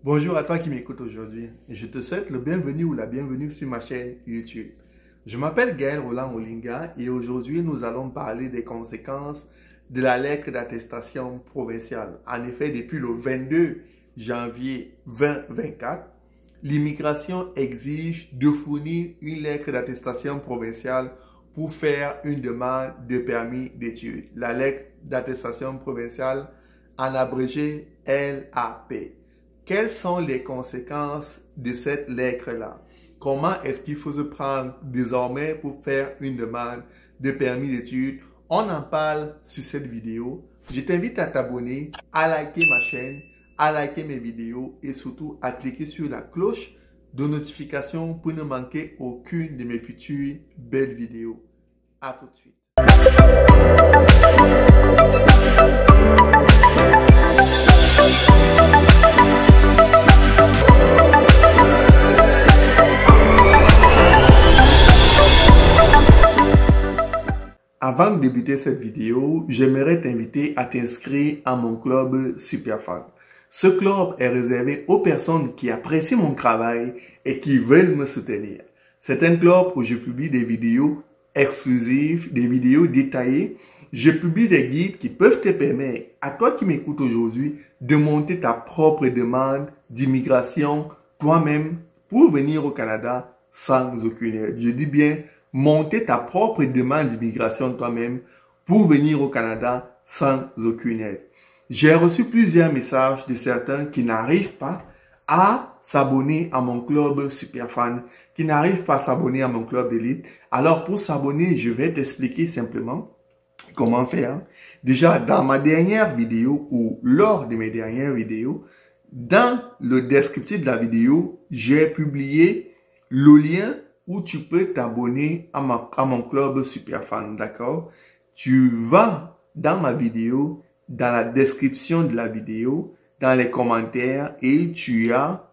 Bonjour à toi qui m'écoute aujourd'hui. Je te souhaite le bienvenu ou la bienvenue sur ma chaîne YouTube. Je m'appelle Gaël Roland Olinga et aujourd'hui nous allons parler des conséquences de la lettre d'attestation provinciale. En effet, depuis le 22 janvier 2024, l'immigration exige de fournir une lettre d'attestation provinciale pour faire une demande de permis d'études. La lettre d'attestation provinciale, en abrégé LAP. Quelles sont les conséquences de cette lettre-là? Comment est-ce qu'il faut se prendre désormais pour faire une demande de permis d'études? On en parle sur cette vidéo. Je t'invite à t'abonner, à liker ma chaîne, à liker mes vidéos et surtout à cliquer sur la cloche de notification pour ne manquer aucune de mes futures belles vidéos. À tout de suite. Avant de débuter cette vidéo, j'aimerais t'inviter à t'inscrire à mon club Superfan. Ce club est réservé aux personnes qui apprécient mon travail et qui veulent me soutenir. C'est un club où je publie des vidéos exclusives, des vidéos détaillées. Je publie des guides qui peuvent te permettre, à toi qui m'écoutes aujourd'hui, de monter ta propre demande d'immigration toi-même pour venir au Canada sans aucune aide. Je dis bien monter ta propre demande d'immigration toi-même pour venir au Canada sans aucune aide. J'ai reçu plusieurs messages de certains qui n'arrivent pas à s'abonner à mon club Superfan, qui n'arrivent pas à s'abonner à mon club d'élite. Alors pour s'abonner, je vais t'expliquer simplement comment faire. Déjà, dans ma dernière vidéo ou lors de mes dernières vidéos, dans le descriptif de la vidéo, j'ai publié le lien où tu peux t'abonner à mon club Superfan, d'accord? Tu vas dans ma vidéo, dans la description de la vidéo, dans les commentaires et tu as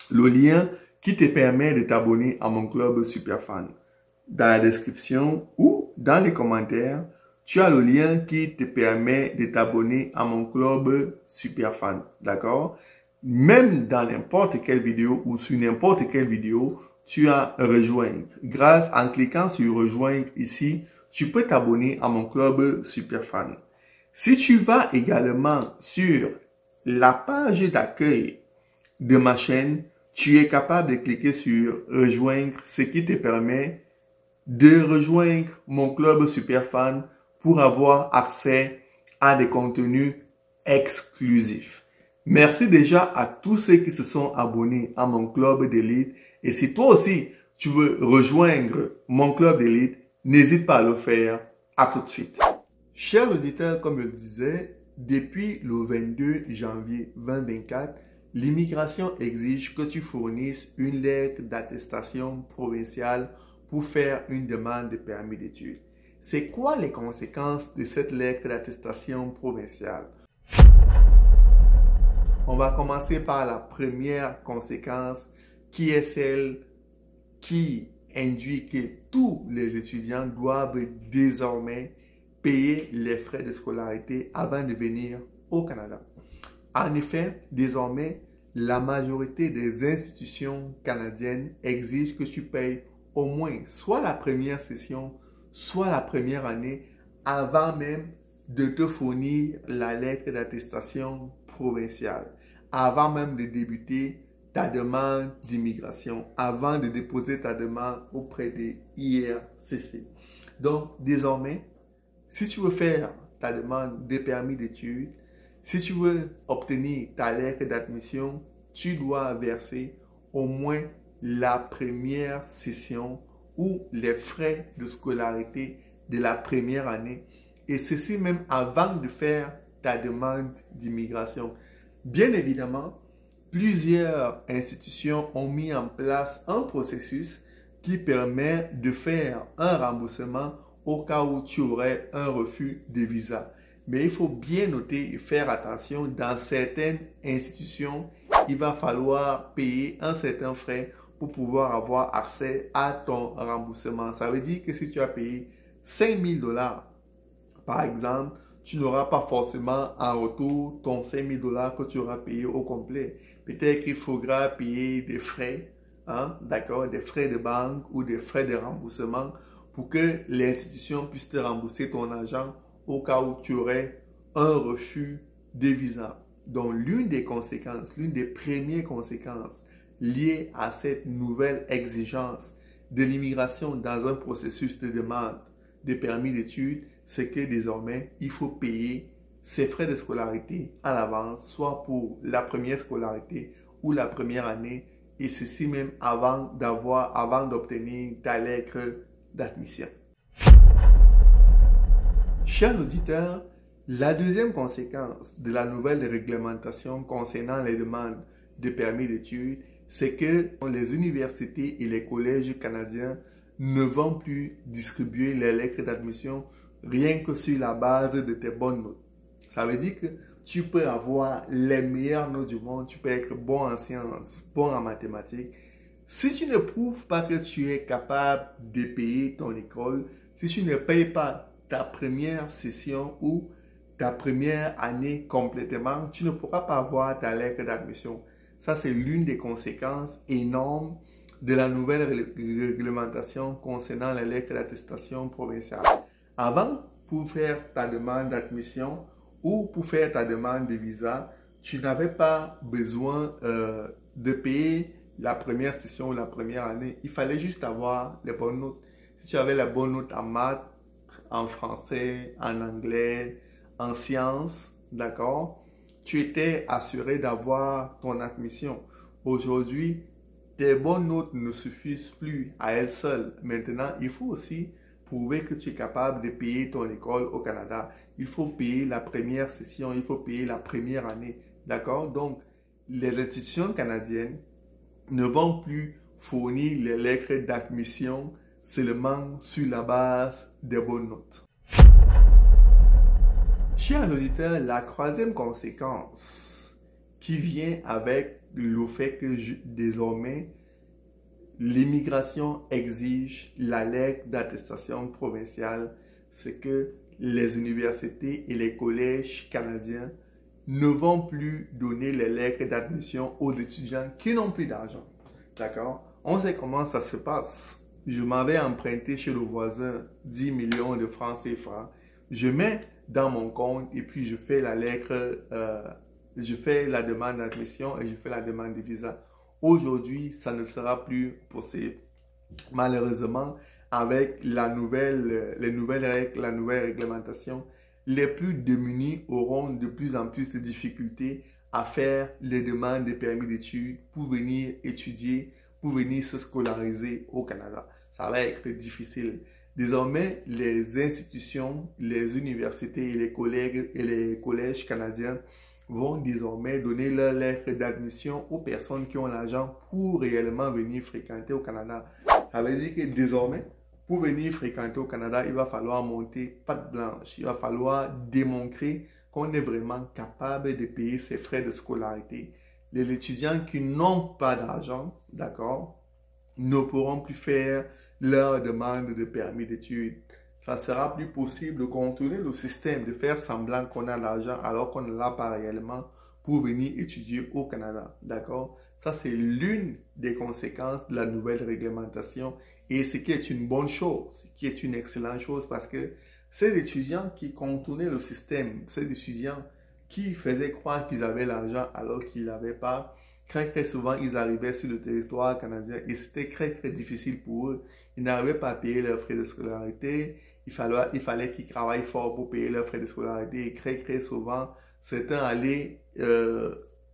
le lien qui te permet de t'abonner à mon club Superfan. Dans la description ou dans les commentaires, tu as le lien qui te permet de t'abonner à mon club Superfan, d'accord? Même dans n'importe quelle vidéo ou sur n'importe quelle vidéo, tu as rejoindre. En cliquant sur rejoindre ici, tu peux t'abonner à mon club Superfan. Si tu vas également sur la page d'accueil de ma chaîne, tu es capable de cliquer sur rejoindre, ce qui te permet de rejoindre mon club Superfan pour avoir accès à des contenus exclusifs. Merci déjà à tous ceux qui se sont abonnés à mon club d'élite. Et si toi aussi, tu veux rejoindre mon club d'élite, n'hésite pas à le faire. À tout de suite. Chers auditeurs, comme je le disais, depuis le 22 janvier 2024, l'immigration exige que tu fournisses une lettre d'attestation provinciale pour faire une demande de permis d'études. C'est quoi les conséquences de cette lettre d'attestation provinciale? On va commencer par la première conséquence qui est celle qui induit que tous les étudiants doivent désormais payer les frais de scolarité avant de venir au Canada. En effet, désormais, la majorité des institutions canadiennes exigent que tu payes au moins soit la première session, soit la première année avant même de te fournir la lettre d'attestation provinciale, avant même de débuter ta demande d'immigration, avant de déposer ta demande auprès de IRCC. Donc, désormais, si tu veux faire ta demande de permis d'études, si tu veux obtenir ta lettre d'admission, tu dois verser au moins la première session ou les frais de scolarité de la première année. Et ceci même avant de faire ta demande d'immigration. Bien évidemment, plusieurs institutions ont mis en place un processus qui permet de faire un remboursement au cas où tu aurais un refus de visa. Mais il faut bien noter et faire attention, dans certaines institutions, il va falloir payer un certain frais pour pouvoir avoir accès à ton remboursement. Ça veut dire que si tu as payé 5 000 $, par exemple, tu n'auras pas forcément en retour ton 5 000 $ que tu auras payé au complet. peut-être qu'il faudra payer des frais, hein, d'accord, des frais de banque ou des frais de remboursement pour que l'institution puisse te rembourser ton argent au cas où tu aurais un refus de visa. Donc, l'une des conséquences, l'une des premières conséquences liées à cette nouvelle exigence de l'immigration dans un processus de demande de permis d'études, c'est que désormais, il faut payer ses frais de scolarité à l'avance, soit pour la première scolarité ou la première année, et ceci même avant d'obtenir ta lettre d'admission. Chers auditeurs, la deuxième conséquence de la nouvelle réglementation concernant les demandes de permis d'études, c'est que les universités et les collèges canadiens ne vont plus distribuer les lettres d'admission rien que sur la base de tes bonnes notes. Ça veut dire que tu peux avoir les meilleures notes du monde, tu peux être bon en sciences, bon en mathématiques. Si tu ne prouves pas que tu es capable de payer ton école, si tu ne payes pas ta première session ou ta première année complètement, tu ne pourras pas avoir ta lettre d'admission. Ça, c'est l'une des conséquences énormes de la nouvelle réglementation concernant les lettres d'attestation provinciale. Avant, pour faire ta demande d'admission ou pour faire ta demande de visa, tu n'avais pas besoin de payer la première session ou la première année. Il fallait juste avoir les bonnes notes. Si tu avais la bonne note en maths, en français, en anglais, en sciences, d'accord, tu étais assuré d'avoir ton admission. Aujourd'hui, tes bonnes notes ne suffisent plus à elles seules. Maintenant, il faut aussi prouver que tu es capable de payer ton école au Canada. Il faut payer la première session, il faut payer la première année. D'accord? Donc, les institutions canadiennes ne vont plus fournir les lettres d'admission seulement sur la base des bonnes notes. Chers auditeurs, la troisième conséquence qui vient avec le fait que désormais l'immigration exige la lettre d'attestation provinciale, c'est que les universités et les collèges canadiens ne vont plus donner les lettres d'admission aux étudiants qui n'ont plus d'argent. D'accord? On sait comment ça se passe. Je m'avais emprunté chez le voisin 10 millions de francs CFA. Je mets dans mon compte et puis je fais la lettre, je fais la demande d'admission et je fais la demande de visa. Aujourd'hui, ça ne sera plus possible. Malheureusement, avec les nouvelles règles, la nouvelle réglementation, les plus démunis auront de plus en plus de difficultés à faire les demandes de permis d'études pour venir étudier, pour venir se scolariser au Canada. Ça va être difficile. Désormais, les institutions, les universités et les collèges canadiens vont désormais donner leur lettre d'admission aux personnes qui ont l'argent pour réellement venir fréquenter au Canada. Ça veut dire que désormais, pour venir fréquenter au Canada, il va falloir monter patte blanche. Il va falloir démontrer qu'on est vraiment capable de payer ses frais de scolarité. Les étudiants qui n'ont pas d'argent, d'accord, ne pourront plus faire leur demande de permis d'études. Ça sera plus possible de contourner le système, de faire semblant qu'on a l'argent alors qu'on ne l'a pas réellement pour venir étudier au Canada. D'accord? Ça, c'est l'une des conséquences de la nouvelle réglementation et ce qui est une bonne chose, ce qui est une excellente chose parce que ces étudiants qui contournaient le système, ces étudiants qui faisaient croire qu'ils avaient l'argent alors qu'ils l'avaient pas, très souvent, ils arrivaient sur le territoire canadien et c'était très difficile pour eux. Ils n'arrivaient pas à payer leurs frais de scolarité. Il fallait qu'ils travaillent fort pour payer leurs frais de scolarité et très souvent, certains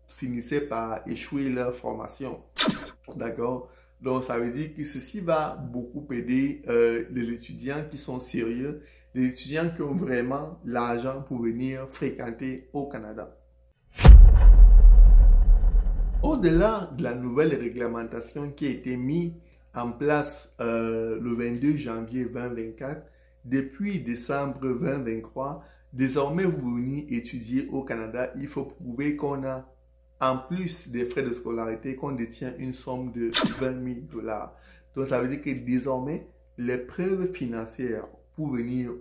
finissaient par échouer leur formation. D'accord? Donc, ça veut dire que ceci va beaucoup aider les étudiants qui sont sérieux, les étudiants qui ont vraiment l'argent pour venir fréquenter au Canada. Au-delà de la nouvelle réglementation qui a été mise en place le 22 janvier 2024, depuis décembre 2023, désormais vous venez étudier au Canada, il faut prouver qu'on a, en plus des frais de scolarité, qu'on détient une somme de 20 000 $. Donc ça veut dire que désormais, les preuves financières pour venir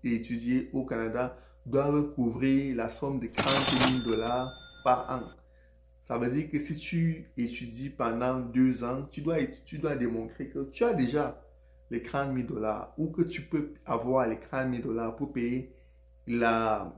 étudier au Canada doivent couvrir la somme de 40 000 $ par an. Ça veut dire que si tu étudies pendant 2 ans, tu dois démontrer que tu as déjà les 30 000 dollars ou que tu peux avoir les 30 000 dollars pour payer la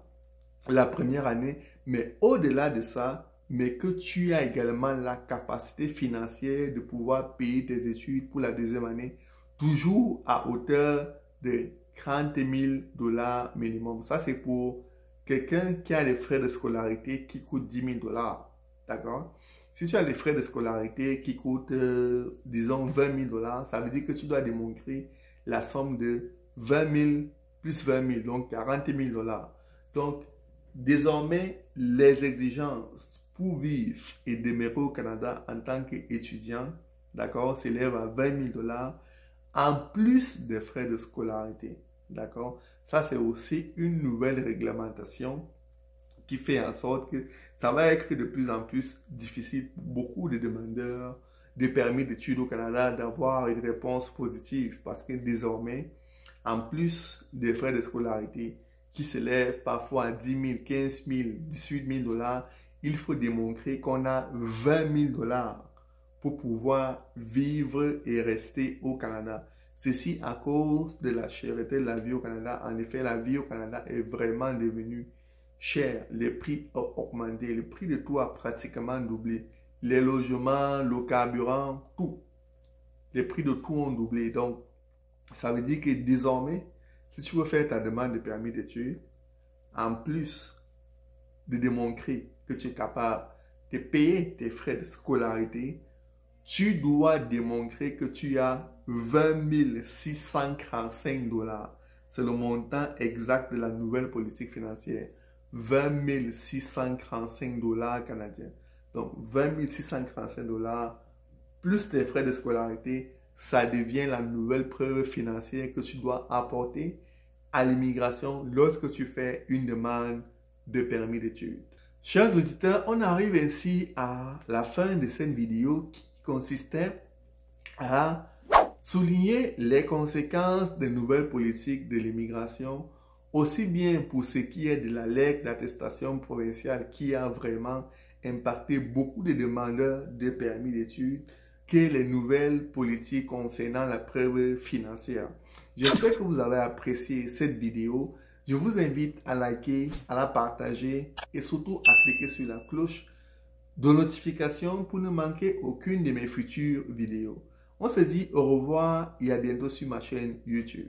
première année. Mais au-delà de ça, mais que tu as également la capacité financière de pouvoir payer tes études pour la deuxième année, toujours à hauteur de 30 000 dollars minimum. Ça, c'est pour quelqu'un qui a des frais de scolarité qui coûtent 10 000 dollars. D'accord? Si tu as des frais de scolarité qui coûtent, disons, 20 000 dollars, ça veut dire que tu dois démontrer la somme de 20 000 plus 20 000, donc 40 000 dollars. Donc, désormais, les exigences pour vivre et demeurer au Canada en tant qu'étudiant, d'accord, s'élèvent à 20 000 dollars en plus des frais de scolarité. D'accord? Ça, c'est aussi une nouvelle réglementation qui fait en sorte que ça va être de plus en plus difficile pour beaucoup de demandeurs de permis d'études au Canada d'avoir une réponse positive parce que désormais, en plus des frais de scolarité qui s'élèvent parfois à 10 000, 15 000, 18 000 dollars, il faut démontrer qu'on a 20 000 dollars pour pouvoir vivre et rester au Canada. Ceci à cause de la cherté de la vie au Canada. En effet, la vie au Canada est vraiment devenue chère. Les prix ont augmenté. Le prix de tout a pratiquement doublé. Les logements, le carburant, tout. Les prix de tout ont doublé. Donc, ça veut dire que désormais, si tu veux faire ta demande de permis d'études, en plus de démontrer que tu es capable de payer tes frais de scolarité, tu dois démontrer que tu as 20 645 dollars. C'est le montant exact de la nouvelle politique financière. 20 645 dollars canadiens. Donc, 20 645 dollars plus tes frais de scolarité, ça devient la nouvelle preuve financière que tu dois apporter à l'immigration lorsque tu fais une demande de permis d'études. Chers auditeurs, on arrive ainsi à la fin de cette vidéo qui consistait à souligner les conséquences des nouvelles politiques de l'immigration, aussi bien pour ce qui est de la lettre d'attestation provinciale qui a vraiment impacté beaucoup de demandeurs de permis d'études, que les nouvelles politiques concernant la preuve financière. J'espère que vous avez apprécié cette vidéo. Je vous invite à liker, à la partager et surtout à cliquer sur la cloche de notification pour ne manquer aucune de mes futures vidéos. On se dit au revoir et à bientôt sur ma chaîne YouTube.